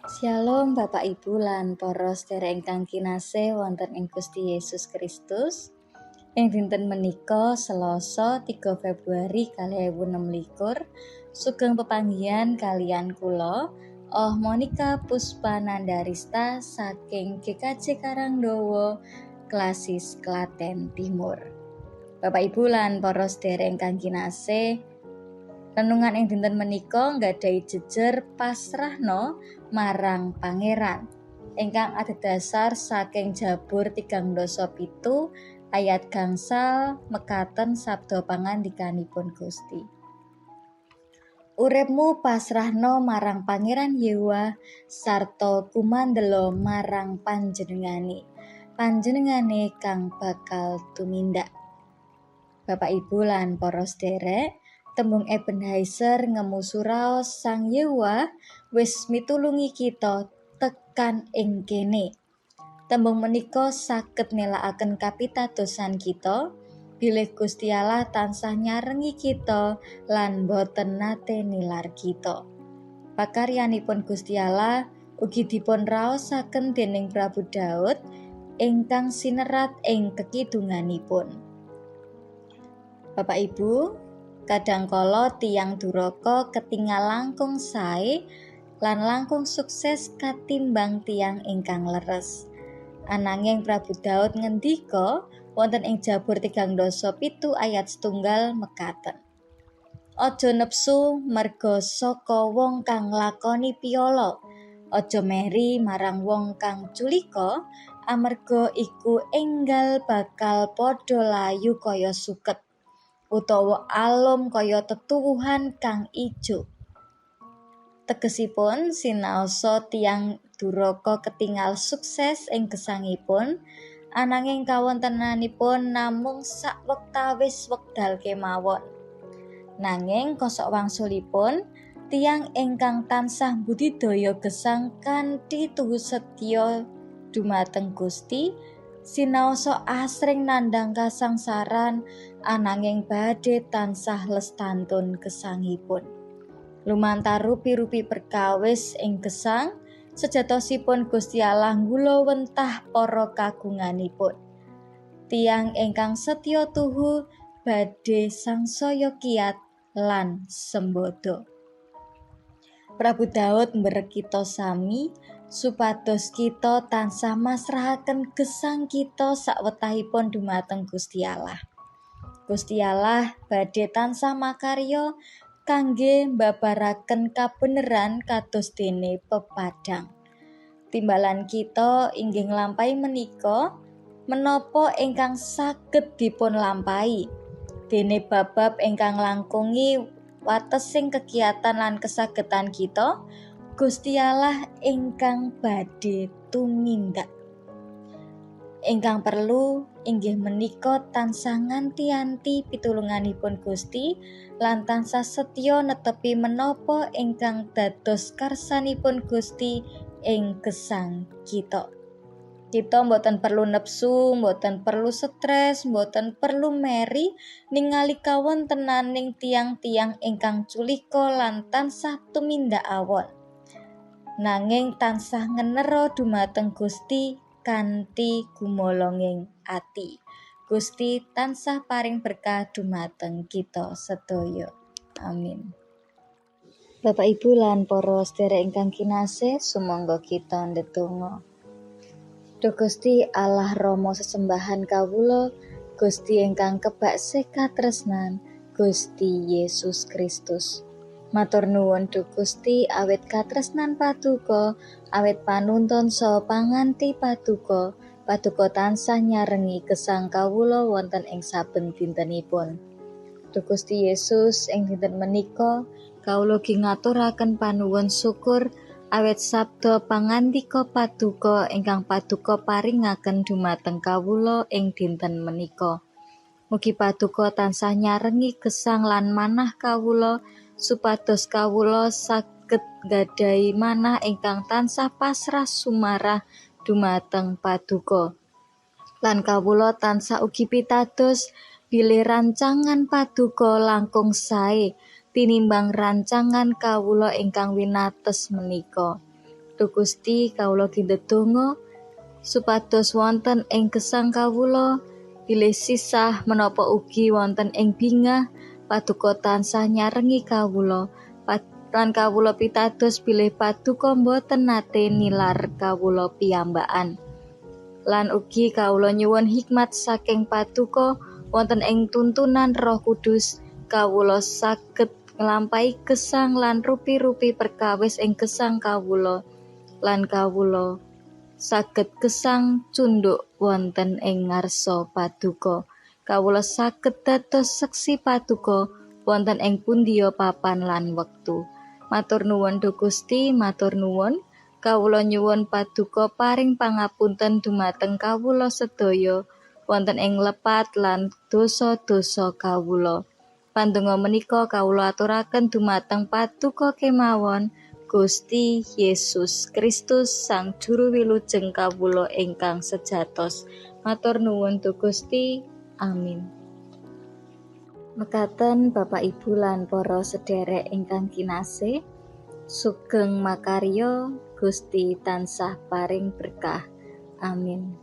Shalom Bapak Ibu lan para sedherek ingkang kinasih wonten ing Gusti Yesus Kristus. Ing dinten menika Selasa 3 Februari 2026 sugeng pepanggihan kalian kula Monica Puspanandarista saking GKJ Karangdawa Klasis Klaten Timur. Bapak Ibu lan para sedherek ingkang kinasih, renungan ing dinten menika nggadhahi jejer pasrahno marang Pangeran ingkang adhedhasar saking Jabur 3:7 ayat gangsal mekaten sabda pangandikanipun Gusti. Uripmu pasrahno marang Pangeran Yehuwa sarta kumandela marang panjenengane kang bakal tumindak. Bapak Ibu lan para sedherek, tembung Ebenezer ngemu suraos Sang Yehuwa wis mitulungi kita tekan ing kene. Tembung menika saged nélakaken kapitadosan kita bilih Gusti Allah tansah nyarengi kita lan boten nate nilar kita. Pakaryanipun Gusti Allah ugi dipun raosaken dening Prabu Daud ingkang sinerat ing kekidunganipun. Bapak Ibu, kadangkala tiyang duraka ketingal langkung sae lan langkung sukses katimbang tiyang ingkang leres. Ananging Prabu Daud ngendika wonten ing Jabur 3:7 ayat 1 mekaten. Aja nepsu merga saka wong kang lakoni piyala, aja meri marang wong kang culika, amarga iku enggal bakal padha layu kaya suket, utawa alum kaya tetuwuhan kang ijo. Tegesipun sinaosa tiyang duraka ketingal sukses ing gesangipun, ananging kawontenanipun namung sawektawis wekdal kemawon. Nanging kosok wangsulipun tiyang ingkang tansah budidaya gesang kanthi tuhu setya dumateng Gusti sinaosa asring nandhang kasangsaran ananging badhe tansah lestantun gesangipun. Lumantar rupi-rupi perkawis ing gesang, sejatosipun Gusti Allah nggula wentah para kagunganipun. Tiyang ingkang setya tuhu badhe sangsaya kiyat lan sembodo. Prabu Daud mberek kita sami supados kita tansah masrahaken gesang kita sawetahipun dumateng Gusti Allah. Gusti Allah badhe tansah makarya kangge mbabaraken kabeneran kados dene pepadang. Timbalan kita inggih nglampahi menika menapa ingkang saged dipun lampahi dene bab-bab ingkang langkungi watesing kegiatan lan kesagetan kita, Gusti Allah ingkang badhe tumindak. Ingkang perlu inggih menika tansah nganti-anti pitulunganipun Gusti lan tansah setya netepi menapa ingkang dados karsanipun Gusti ing gesang kita. Kita mboten perlu nepsu, mboten perlu stres, mboten perlu meri ningali kawontenaning tiang-tiang ingkang culika lan tansah tumindak awon. Nanging tansah ngenera dumateng Gusti kanthi gumolonging ati. Gusti tansah paring berkah dumateng kita sedaya. Amin. Bapak Ibu lan para sedherek ingkang kinasih, sumangga kita ndedonga. Duh Gusti Allah Rama sesembahan kawula, Gusti ingkang kebak sekatresnan, Gusti Yesus Kristus. Matur nuwun Duh Gusti awit katresnan paduka, awit panuntun saha panganti paduka tansah nyarengi gesang kawula wonten ing saben dintenipun. Duh Gusti Yesus ing dinten menika kawula ugi ngaturaken panuwun syukur awit sabda pangandika paduka ingkang paduka paringaken dumateng kawula ing dinten menika. Mugi paduka tansah nyarengi gesang lan manah kawula supados kawula saged gadhahi manah ingkang tansah pasrah sumarah dumateng paduka. Lan kawula tansah ugi pitados bilih rancangan paduka langkung sae tinimbang rancangan kawula ingkang winates menika. Duh Gusti, kawula kindedonga supados wonten ing gesang kawula bilih sisah menapa ugi wonten ing bingah paduka tansah nyarengi kawula lan kawula pitados bilih paduka boten nate nilar kawula piyambakan. Lan ugi kawula nyuwun hikmat saking paduka wonten ing tuntunan Roh Kudus kawula saged nglampahi gesang lan rupi-rupi perkawis ing gesang kawula lan kawula saged gesang cunduk wonten ing ngarsa paduka. Kawula saged dados seksi paduka wonten ing pundiya papan lan wektu. Matur nuwun Duh Gusti, matur nuwun. Kawula nyuwun paduka paring pangapunten dumateng kawula sedaya wonten ing lepat lan dosa-dosa kawula. Pandonga menika kawula aturaken dumateng paduka kemawon Gusti Yesus Kristus Sang Juru Wilujeng kawula ingkang sejatos. Matur nuwun Duh Gusti. Amin. Mekaten Bapak Ibu lan para sedherek ingkang kinasih, sugeng makarya Gusti tansah paring berkah. Amin.